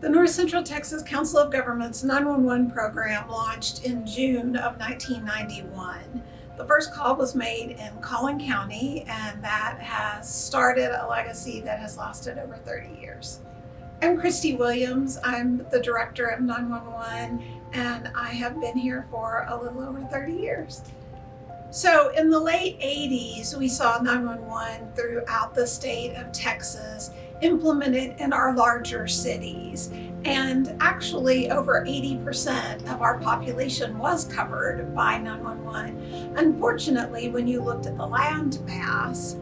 The North Central Texas Council of Governments 911 program launched in June of 1991. The first call was made in Collin County, and that has started a legacy that has lasted over 30 years. I'm Christy Williams. I'm the director of 911, and I have been here for a little over 30 years. So in the late 80s, we saw 911 throughout the state of Texas implemented in our larger cities. And actually over 80% of our population was covered by 911. Unfortunately, when you looked at the land mass,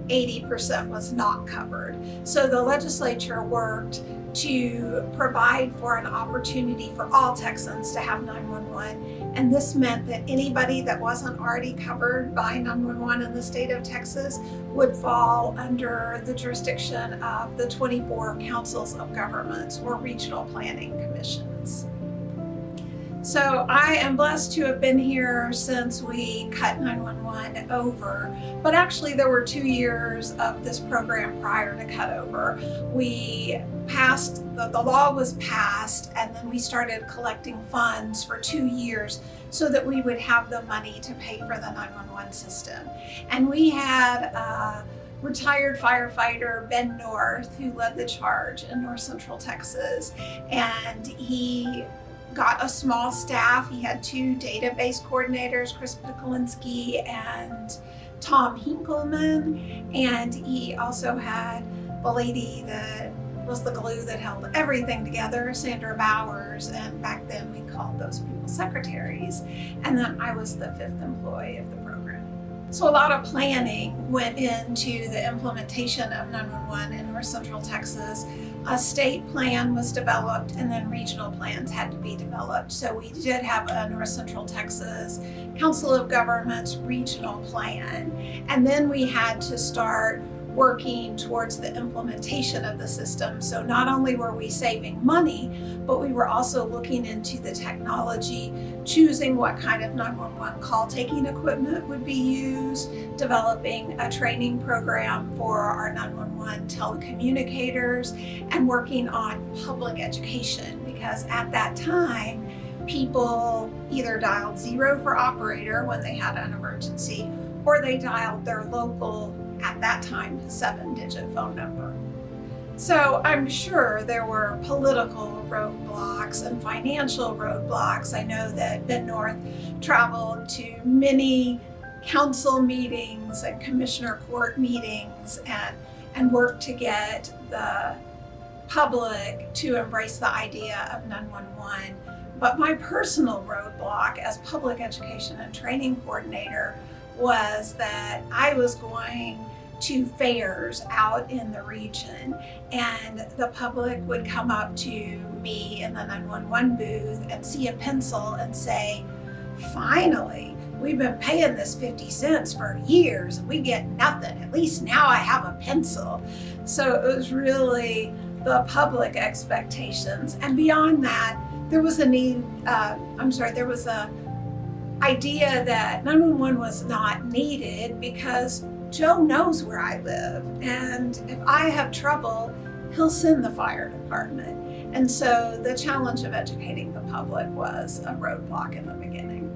80% was not covered. So the legislature worked to provide for an opportunity for all Texans to have 911. And this meant that anybody that wasn't already covered by 911 in the state of Texas would fall under the jurisdiction of the 24 councils of governments or regional planning commissions. So I am blessed to have been here since we cut 911 over, but actually there were 2 years of this program prior to cut over. We passed, the law was passed, and then we started collecting funds for 2 years so that we would have the money to pay for the 911 system. And we had retired firefighter Ben North, who led the charge in North Central Texas, and he got a small staff. He had 2 database coordinators, Chris Pikulinski and Tom Hinkleman, and he also had the lady that was the glue that held everything together, Sandra Bowers, and back then we called those people secretaries, and then I was the 5th employee of the program. So a lot of planning went into the implementation of 911 in North Central Texas. A state plan was developed, and then regional plans had to be developed. So we did have a North Central Texas Council of Governments regional plan. And then we had to start working towards the implementation of the system. So not only were we saving money, but we were also looking into the technology, choosing what kind of 911 call taking equipment would be used, developing a training program for our 911 telecommunicators, and working on public education, because at that time, people either dialed 0 for operator when they had an emergency, or they dialed their local, at that time, 7-digit phone number. So I'm sure there were political roadblocks and financial roadblocks. I know that Ben North traveled to many council meetings and commissioner court meetings and worked to get the public to embrace the idea of 911. But my personal roadblock as public education and training coordinator was that I was going to fairs out in the region, and the public would come up to me in the 911 booth and see a pencil and say, "Finally, we've been paying this 50 cents for years and we get nothing. At least now I have a pencil." So it was really the public expectations. And beyond that, there was a idea that 911 was not needed because Joe knows where I live, and if I have trouble, he'll send the fire department. And so the challenge of educating the public was a roadblock in the beginning.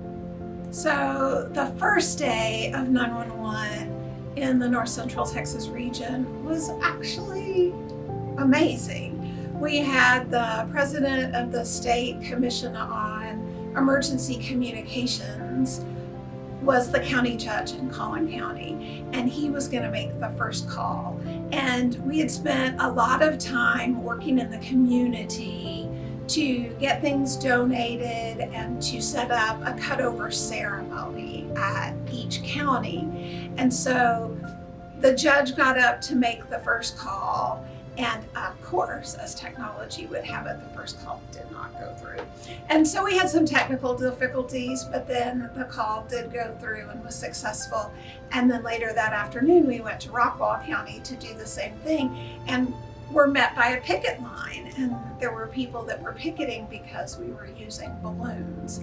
So the first day of 911 in the North Central Texas region was actually amazing. We had the president of the State Commission on Emergency Communications was the county judge in Collin County, and he was going to make the first call. And we had spent a lot of time working in the community to get things donated and to set up a cutover ceremony at each county. And so the judge got up to make the first call, and of course, as technology would have it, the first call did not go through. And so we had some technical difficulties, but then the call did go through and was successful. And then later that afternoon, we went to Rockwall County to do the same thing. And were met by a picket line, and there were people that were picketing because we were using balloons.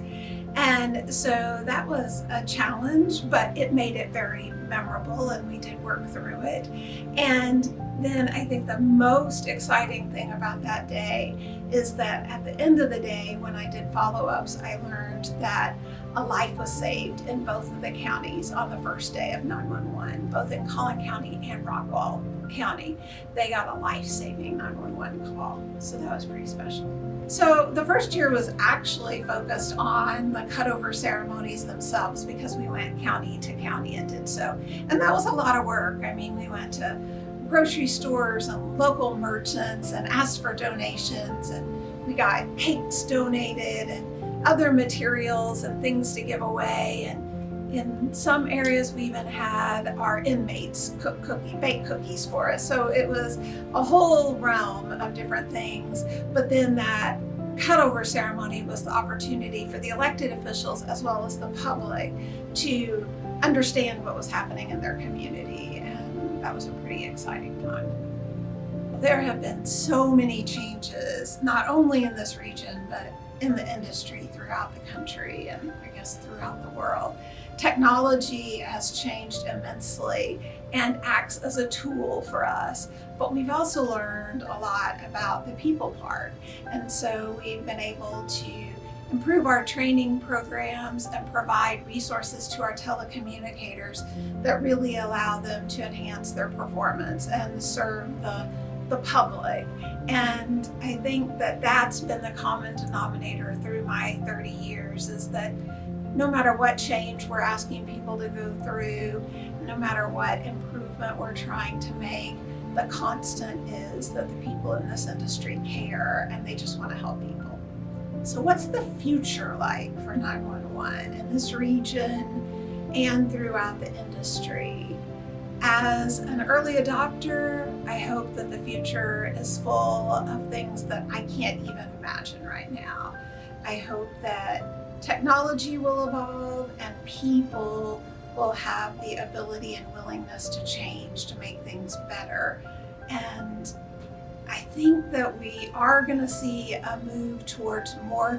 And so that was a challenge, but it made it very memorable, and we did work through it. And then I think the most exciting thing about that day is that at the end of the day, when I did follow-ups, I learned that a life was saved in both of the counties on the first day of 911, both in Collin County and Rockwall County. They got a life-saving 911 call, so that was pretty special. So the first year was actually focused on the cutover ceremonies themselves, because we went county to county and did so. And that was a lot of work. I mean, we went to grocery stores and local merchants and asked for donations, and we got cakes donated and other materials and things to give away. And in some areas we even had our inmates bake cookies for us. So it was a whole realm of different things. But then that cutover ceremony was the opportunity for the elected officials as well as the public to understand what was happening in their community. And that was a pretty exciting time. There have been so many changes, not only in this region, but in the industry throughout the country, and I guess throughout the world. Technology has changed immensely and acts as a tool for us, but we've also learned a lot about the people part. And so we've been able to improve our training programs and provide resources to our telecommunicators that really allow them to enhance their performance and serve the public. And I think that that's been the common denominator through my 30 years, is that no matter what change we're asking people to go through, no matter what improvement we're trying to make, the constant is that the people in this industry care and they just want to help people. So what's the future like for 911 in this region and throughout the industry? As an early adopter, I hope that the future is full of things that I can't even imagine right now. I hope that technology will evolve and people will have the ability and willingness to change to make things better. And I think that we are going to see a move towards more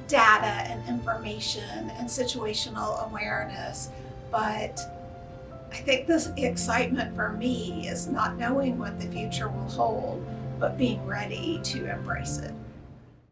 data and information and situational awareness, but I think this excitement for me is not knowing what the future will hold, but being ready to embrace it.